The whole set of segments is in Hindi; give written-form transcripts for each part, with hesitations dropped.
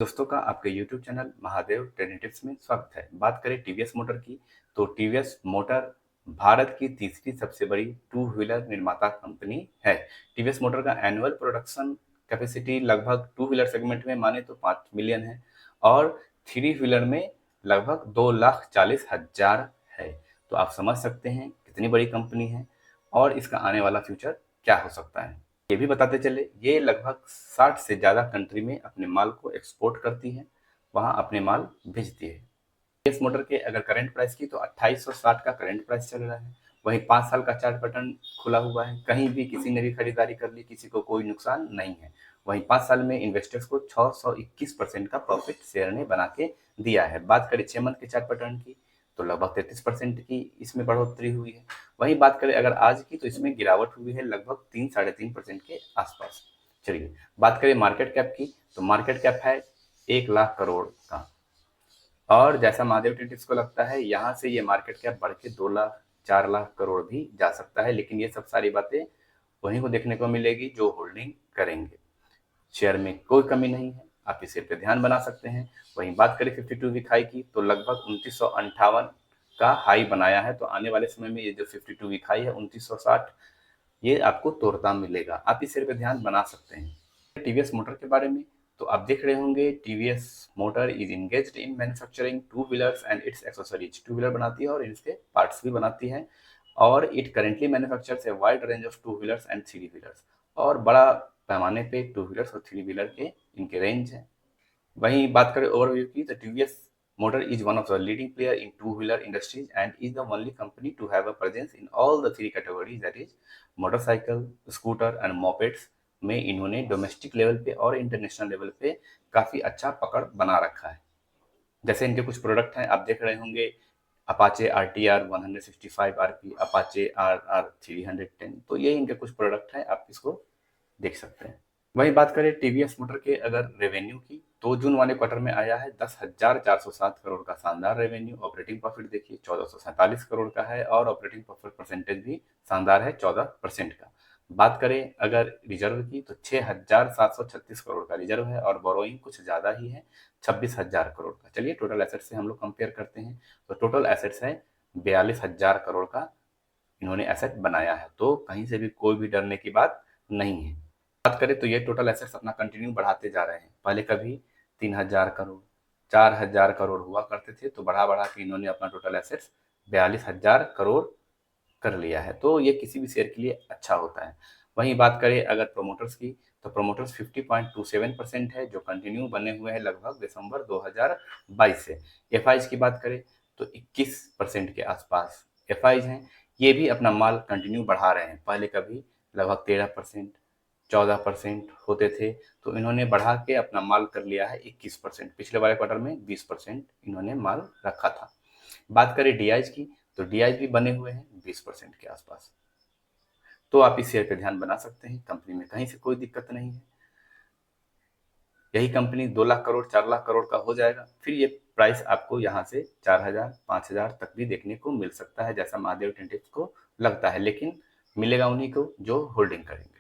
दोस्तों का आपके YouTube channel Mahadev trading tips में स्वागत है। बात करें टीवीएस मोटर की, तो टीवीएस मोटर भारत की तीसरी सबसे बड़ी टू व्हीलर निर्माता कंपनी है। टीवीएस मोटर का एनुअल प्रोडक्शन कैपेसिटी लगभग टू व्हीलर सेगमेंट में माने तो 5 मिलियन है और थ्री व्हीलर में लगभग 2,40,000 है। तो आप समझ सकते हैं कितनी बड़ी कंपनी है और इसका आने वाला फ्यूचर क्या हो सकता है। ये भी बताते चले, ये लगभग 60 से ज़्यादा कंट्री में अपने माल को एक्सपोर्ट करती है, वहाँ अपने माल भेजती है। टीवीएस मोटर के अगर करंट प्राइस की तो 2860 का करंट प्राइस चल रहा है। वहीं 5 साल का चार्ट पैटर्न खुला हुआ है, कहीं भी किसी ने भी खरीदारी कर ली, किसी को कोई नुकसान नहीं है। वहीं 5 साल में इन्वेस्टर्स को 621% का प्रॉफिट शेयर ने बना के दिया है। बात करें 6 मंथ के चार्ट पैटर्न की तो लगभग 33% की इसमें बढ़ोतरी हुई है। वहीं बात करें अगर आज की तो इसमें गिरावट हुई है लगभग 3-3.5% के आसपास। चलिए बात करें मार्केट कैप की, तो मार्केट कैप है 1 लाख करोड़ का और जैसा महादेव ट्रेडर्स को लगता है यहाँ से ये मार्केट कैप बढ़ के 2 लाख 4 लाख करोड़ भी जा सकता है। लेकिन ये सब सारी बातें वहीं को देखने को मिलेगी जो होल्डिंग करेंगे। शेयर में कोई कमी नहीं है, आप इसे पे ध्यान बना सकते हैं। वहीं बात करें 52 वीक हाई की तो लगभग 2958 का हाई बनाया है। तो आने वाले समय में ये जो 52 वीक हाई है 2960 ये आपको तोड़ता मिलेगा, आप इस शेयर पे ध्यान बना सकते हैं। टीवीएस मोटर के बारे में तो आप देख रहे होंगे TVS motor is engaged in manufacturing two wheelers and its accessories. Two wheeler बनाती है और इसके पार्ट्स भी बनाती है और it currently manufactures a wide range of two wheelers and three wheelers. और बड़ा पैमाने पे टू व्हीलर्स और थ्री व्हीलर के इनके रेंज है। वहीं बात करें ओवरव्यू की तो TVS motor is one of the leading player in two-wheeler industries and is the only company to have a presence in all the three categories, that is motorcycle, scooter and mopeds में इन्होंने डोमेस्टिक लेवल पे और इंटरनेशनल लेवल पे काफी अच्छा पकड़ बना रखा है। जैसे इनके कुछ प्रोडक्ट हैं आप देख रहे होंगे, Apache RTR 165 RP, Apache RR 310, तो ये इनके कुछ प्रोडक्ट हैं, आप इसको देख सकते हैं। वहीं बात करें टीवीएस मोटर के अगर रेवेन्यू की तो जून वाले क्वार्टर में आया है 10,407 करोड़ का शानदार रेवेन्यू। ऑपरेटिंग प्रॉफिट देखिए 1447 करोड़ का है और ऑपरेटिंग प्रॉफिट परसेंटेज भी शानदार है 14% का। बात करें अगर रिजर्व की तो 6,736 करोड़ का रिजर्व है और बोरोइंग कुछ ज्यादा ही है 26,000 करोड़ का। चलिए टोटल एसेट से हम लोग कंपेयर करते हैं तो टोटल एसेट्स है 42,000 करोड़ का इन्होंने एसेट बनाया है। तो कहीं से भी कोई भी डरने की बात नहीं है। बात करें तो ये टोटल एसेट्स अपना कंटिन्यू बढ़ाते जा रहे हैं। पहले कभी 3,000 करोड़ 4,000 करोड़ हुआ करते थे, तो बढ़ा बढ़ा के इन्होंने अपना टोटल एसेट्स 42,000 करोड़ कर लिया है। तो ये किसी भी शेयर के लिए अच्छा होता है। वहीं बात करें अगर प्रोमोटर्स की तो प्रोमोटर्स 50.27% है जो कंटिन्यू बने हुए हैं लगभग दिसंबर 2022 से। एफ की बात करें तो 21% के आसपास एफ हैं। ये भी अपना माल कंटिन्यू बढ़ा रहे हैं। पहले कभी लगभग 13% 14% होते थे, तो इन्होंने बढ़ा के अपना माल कर लिया है 21%। पिछले वाले क्वार्टर में 20% इन्होंने माल रखा था। बात करें डीआईज की तो डीआईज भी बने हुए हैं 20% के आसपास। तो आप इस शेयर पे ध्यान बना सकते हैं, कंपनी में कहीं से कोई दिक्कत नहीं है। यही कंपनी 2 लाख करोड़ 4 लाख करोड़ का हो जाएगा, फिर ये प्राइस आपको यहाँ से 4,000 5,000 तक भी देखने को मिल सकता है जैसा महादेव टेंटिव्स को लगता है, लेकिन मिलेगा उन्हीं को जो होल्डिंग करेंगे।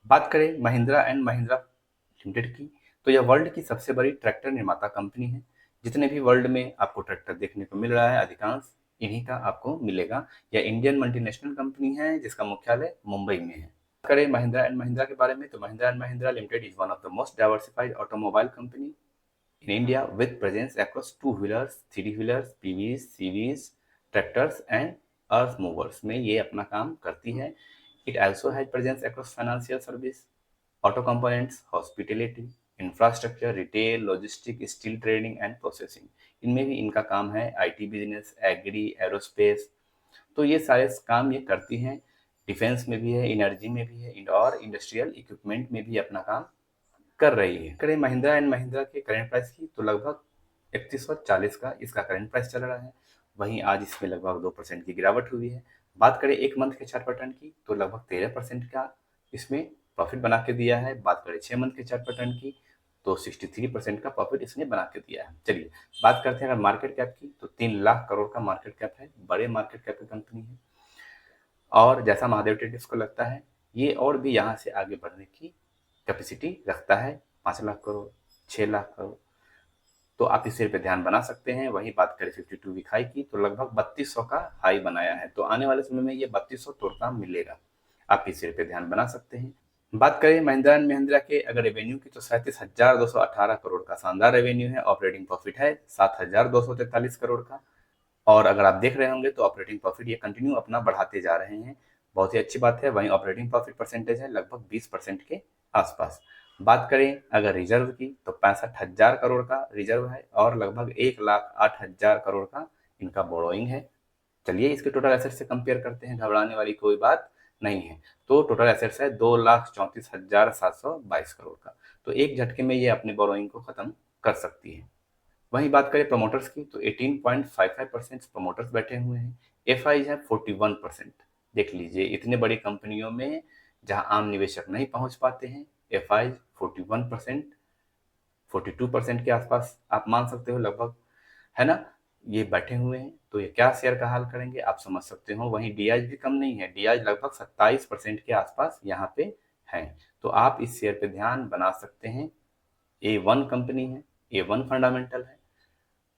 बात करें महिंद्रा एंड महिंद्रा लिमिटेड की तो यह वर्ल्ड की सबसे बड़ी ट्रैक्टर निर्माता कंपनी है। जितने भी वर्ल्ड में आपको ट्रैक्टर देखने को मिल रहा है अधिकांश इन्हीं का आपको मिलेगा। यह इंडियन मल्टीनेशनल कंपनी है जिसका मुख्यालय मुंबई में है। करें महिंद्रा एंड महिंद्रा के बारे में तो Mahindra and Mahindra limited is one of the most diversified automobile company in India with presence across two wheelers, three wheelers, PVs, CVs, tractors and earth movers में ये अपना काम करती है। It also has presence across financial service, auto components, hospitality, infrastructure, retail, logistic, steel trading and processing. इनमें भी इनका काम है आईटी बिजनेस, एग्री, एरोस्पेस। तो ये सारे काम ये करती हैं। डिफेंस में भी है, एनर्जी में भी है और इंडस्ट्रियल इक्विपमेंट में भी अपना काम कर रही है। करें महिंद्रा एंड महिंद्रा के करंट प्राइस की तो लगभग 3140 का इसका करंट प्राइस चल रहा है। वहीं आज इसमें लगभग 2% की गिरावट हुई है। बात करें एक मंथ के चार्ट पैटर्न की तो लगभग 13% का इसमें प्रॉफिट बना के दिया है। बात करें 6 मंथ के चार्ट पैटर्न की तो 63% का प्रॉफिट इसने बना के दिया है। चलिए बात करते हैं अगर मार्केट कैप की तो 3 लाख करोड़ का मार्केट कैप है, बड़े मार्केट कैप की कंपनी है और जैसा महादेव ट्रेडर्स को लगता है ये और भी यहाँ से आगे बढ़ने की कैपेसिटी रखता है। 5 लाख करोड़, 6 लाख करोड़। तो आप इस शेयर पे ध्यान बना सकते हैं। वहीं बात करें 52 वीक हाई की, तो लगभग 3200 का हाई बनाया है। तो आने वाले समय में ये 3200 तोड़ता मिलेगा। आप इस शेयर पे ध्यान बना सकते हैं। बात करें महिंद्रा एंड महिंद्रा के अगर रेवेन्यू की, तो 37,218 करोड़ का शानदार रेवेन्यू है। ऑपरेटिंग प्रॉफिट है 7,243 करोड़ का। और अगर आप देख रहे होंगे तो ऑपरेटिंग प्रॉफिट ये कंटिन्यू अपना बढ़ाते जा रहे हैं, बहुत ही अच्छी बात है। वहीं ऑपरेटिंग प्रॉफिट परसेंटेज है लगभग 20% के आसपास। बात करें अगर रिजर्व की, तो 65,000 करोड़ का रिजर्व है और लगभग 1,08,000 करोड़ का इनका बोरोइंग है। चलिए इसके टोटल एसेट से कंपेयर करते हैं, घबराने वाली कोई बात नहीं है। तो टोटल एसेट्स है 2,34,722 करोड़ का। तो एक झटके में ये अपने बोरोइंग को खत्म कर सकती है। वहीं बात करें प्रमोटर्स की, तो 18.55% प्रमोटर्स बैठे हुए हैं। एफ आई है 41%। देख लीजिए इतने बड़ी कंपनियों में जहां आम निवेशक नहीं पहुंच पाते हैं, एफ आई 41%, 42% के आसपास आप मान सकते हो लगभग, है ना, ये बैठे हुए हैं। तो ये क्या शेयर का हाल करेंगे आप समझ सकते हो। वहीं डीआई भी कम नहीं है, डीआई लगभग 27% के आसपास यहाँ पे है। तो आप इस शेयर पे ध्यान बना सकते हैं। A1 कंपनी है, A1 फंडामेंटल है,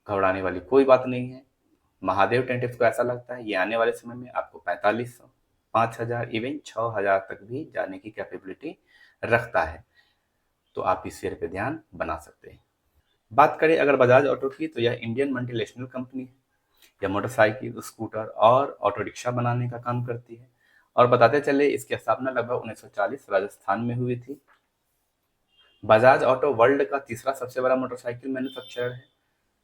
घबराने वाली कोई बात नहीं है। महादेव टेंटिव्स को ऐसा लगता है ये आने वाले समय में आपको 4500, 5000, इवन 6000 तक भी जाने की कैपेबिलिटी रखता है। तो आप इस शेयर पे ध्यान बना सकते हैं। बात करें अगर बजाज ऑटो की, तो यह इंडियन मल्टीनेशनल कंपनी है। यह मोटरसाइकिल, स्कूटर और ऑटो रिक्शा बनाने का काम करती है। और बताते चले इसकी स्थापना लगभग 1940 राजस्थान में हुई थी। बजाज ऑटो वर्ल्ड का तीसरा सबसे बड़ा मोटरसाइकिल मैन्युफैक्चरर है।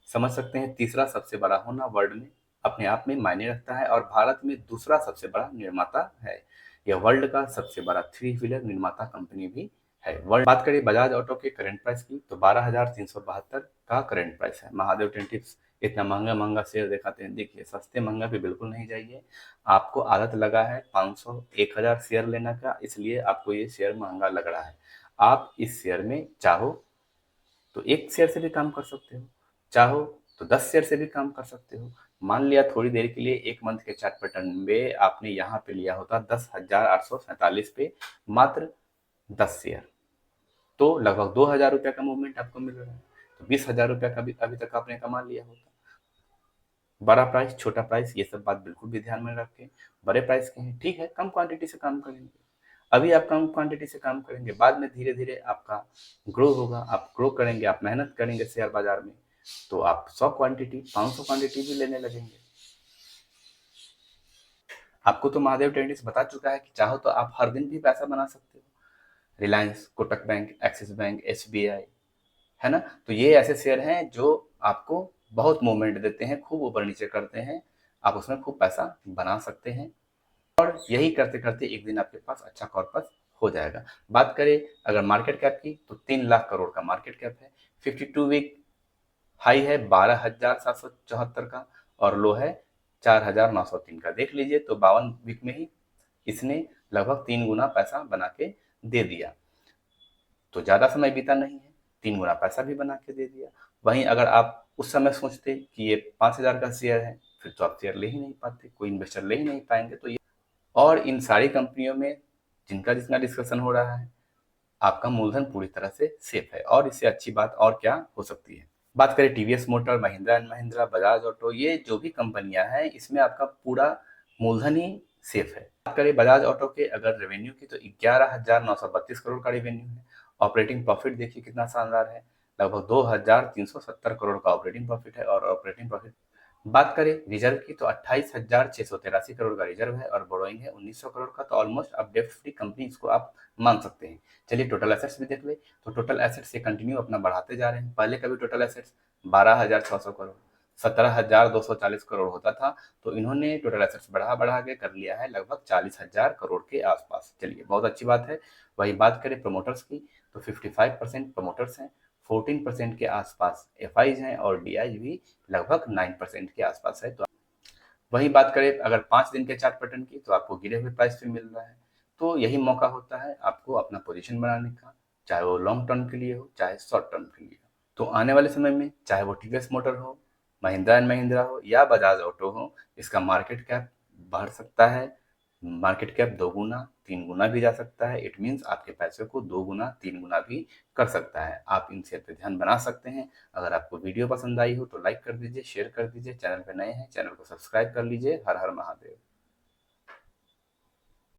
समझ सकते हैं तीसरा सबसे बड़ा होना वर्ल्ड में अपने आप में मायने रखता है। और भारत में दूसरा सबसे बड़ा निर्माता है। यह वर्ल्ड का सबसे बड़ा 3 व्हीलर निर्माता कंपनी भी है। वर्ल्ड बात करें बजाज ऑटो के करंट प्राइस की, तो 12,372 का करंट प्राइस है। महादेव टेंटिव्स इतना महंगा महंगा शेयर दिखाते हैं, देखिए सस्ते महंगा पे बिल्कुल नहीं जाइए। आपको आदत लगा है 500 1000 शेयर लेने का, इसलिए आपको ये शेयर महंगा लग रहा है। आप इस शेयर में चाहो तो एक शेयर से भी काम कर सकते हो, चाहो तो 10 शेयर से भी काम कर सकते हो। मान लिया थोड़ी देर के लिए एक मंथ के चार्ट पैटर्न में आपने यहाँ पे लिया होता 10,847 पे मात्र 10 शेयर, तो लगभग 2,000 रुपये का मूवमेंट आपको मिल रहा है। तो 20,000 रुपये का भी अभी तक आपने कमा लिया होता। बड़ा प्राइस छोटा प्राइस ये सब बात बिल्कुल भी ध्यान में रखें। बड़े प्राइस के हैं ठीक है, कम क्वांटिटी से काम करेंगे। अभी आप कम क्वांटिटी से काम करेंगे, बाद में धीरे धीरे आपका ग्रो होगा, आप ग्रो करेंगे, आप मेहनत करेंगे शेयर बाजार में, तो आप 100 क्वांटिटी 500 क्वांटिटी भी लेने लगेंगे। आपको तो महादेव ट्रेडिंग्स बता चुका है कि चाहो तो आप हर दिन भी पैसा बना सकते हो। Reliance, Kotak bank, axis bank, SBI, है ना। तो ये ऐसे शेयर हैं जो आपको बहुत मूवमेंट देते हैं, खूब ऊपर नीचे करते हैं, आप उसमें खूब पैसा बना सकते हैं। और यही करते करते एक दिन आपके पास अच्छा कॉर्पस हो जाएगा। बात करें अगर मार्केट कैप की, तो 3 लाख करोड़ का मार्केट कैप है। 52 वीक हाई है 12,774 का और लो है 4,903 का। देख लीजिए तो 52 वीक में ही इसने लगभग 3 गुना पैसा बना के दे दिया। तो ज्यादा समय बीता नहीं है, 3 गुना पैसा भी बना के दे दिया। वहीं अगर आप उस समय सोचते कि ये 5,000 का शेयर है, फिर तो आप शेयर ले ही नहीं पाते, कोई इन्वेस्टर ले ही नहीं पाएंगे। तो ये और इन सारी कंपनियों में जिनका जितना डिस्कशन हो रहा है, आपका मूलधन पूरी तरह से सेफ है। और इससे अच्छी बात और क्या हो सकती है। बात करें TVS motor, Mahindra and Mahindra, Bajaj auto, ये जो भी कंपनियां हैं इसमें आपका पूरा मूलधन ही सेफ है। बात करें बजाज ऑटो के अगर रेवेन्यू की, तो 11,932 करोड़ का रेवेन्यू है। ऑपरेटिंग प्रॉफिट देखिए कितना शानदार है, लगभग 2,370 करोड़ का ऑपरेटिंग प्रॉफिट है। और ऑपरेटिंग प्रॉफिट बात करें रिजर्व की, तो 28,683 करोड़ का रिजर्व है और बोरोइंग है 1,900 करोड़ का। तो ऑलमोस्ट अब डेब्ट फ्री कंपनी इसको आप मान सकते हैं। चलिए टोटल एसेट्स भी देख ले, तो टोटल एसेट्स ये कंटिन्यू अपना बढ़ाते जा रहे हैं। पहले का भी टोटल एसेट्स 12,600 करोड़, 17,240 करोड़ होता था, तो इन्होंने टोटल एसेट्स बढ़ा बढ़ा के कर लिया है लगभग 40,000 करोड़ के आसपास। चलिए बहुत अच्छी बात है। वही बात करें प्रमोटर्स की, तो 55% प्रमोटर्स हैं, 14% के आसपास एफआईज हैं और डीआई भी लगभग 9% के आसपास है। तो वही बात करें अगर 5 दिन के चार्ट पैटर्न की, तो आपको गिरे हुए प्राइस पे मिल रहा है। तो यही मौका होता है आपको अपना पोजीशन बनाने का, चाहे वो लॉन्ग टर्म के लिए हो चाहे शॉर्ट टर्म के लिए हो। तो आने वाले समय में चाहे वो टीवीएस मोटर हो, महिंद्रा एंड महिंद्रा हो या बजाज ऑटो हो, इसका मार्केट कैप बढ़ सकता है। मार्केट कैप 2 गुना 3 गुना भी जा सकता है। इट मीन्स आपके पैसे को 2 गुना 3 गुना भी कर सकता है। आप इन से पे ध्यान बना सकते हैं। अगर आपको वीडियो पसंद आई हो तो लाइक कर दीजिए, शेयर कर दीजिए। चैनल पे नए हैं, चैनल को सब्सक्राइब कर लीजिए। हर हर महादेव।